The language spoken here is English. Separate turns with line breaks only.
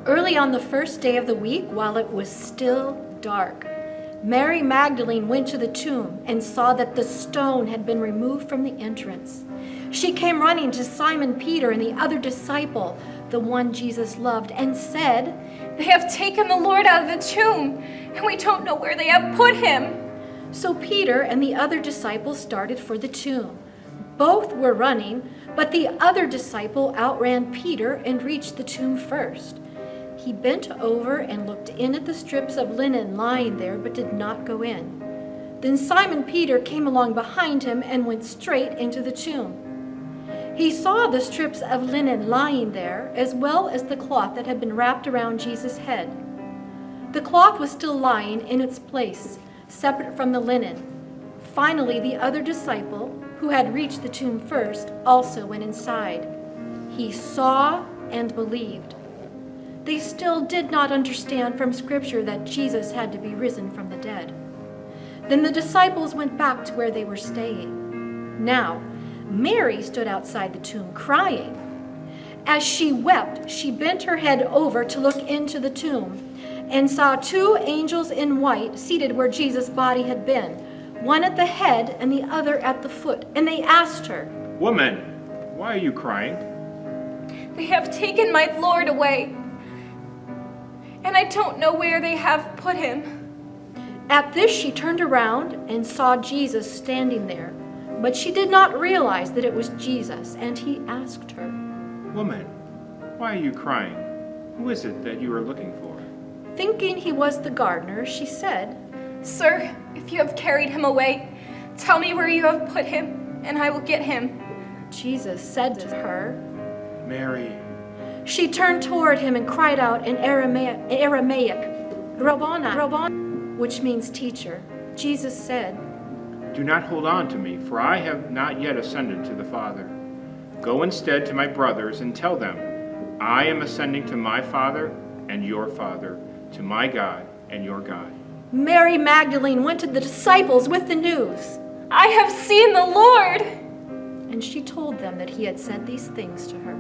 Early on the first day of the week, while it was still dark, Mary Magdalene went to the tomb and saw that the stone had been removed from the entrance. She came running to Simon Peter and the other disciple, the one Jesus loved, and said,
"They have taken the Lord out of the tomb, and we don't know where they have put him."
So Peter and the other disciple started for the tomb. Both were running, but the other disciple outran Peter and reached the tomb first. He bent over and looked in at the strips of linen lying there, but did not go in. Then Simon Peter came along behind him and went straight into the tomb. He saw the strips of linen lying there, as well as the cloth that had been wrapped around Jesus' head. The cloth was still lying in its place, separate from the linen. Finally, the other disciple, who had reached the tomb first, also went inside. He saw and believed. They still did not understand from Scripture that Jesus had to be risen from the dead. Then the disciples went back to where they were staying. Now, Mary stood outside the tomb crying. As she wept, she bent her head over to look into the tomb and saw two angels in white seated where Jesus' body had been, one at the head and the other at the foot. And they asked her,
"Woman, why are you crying?"
"They have taken my Lord away, and I don't know where they have put him."
At this she turned around and saw Jesus standing there, but she did not realize that it was Jesus, and he asked her,
"Woman, why are you crying? Who is it that you are looking for?"
Thinking he was the gardener, she said,
"Sir, if you have carried him away, tell me where you have put him, and I will get him."
Jesus said to her,
"Mary."
She turned toward him and cried out in Aramaic, Rabboni, which means teacher. Jesus said,
"Do not hold on to me, for I have not yet ascended to the Father. Go instead to my brothers and tell them, I am ascending to my Father and your Father, to my God and your God."
Mary Magdalene went to the disciples with the news,
"I have seen the Lord."
and she told them that he had said these things to her.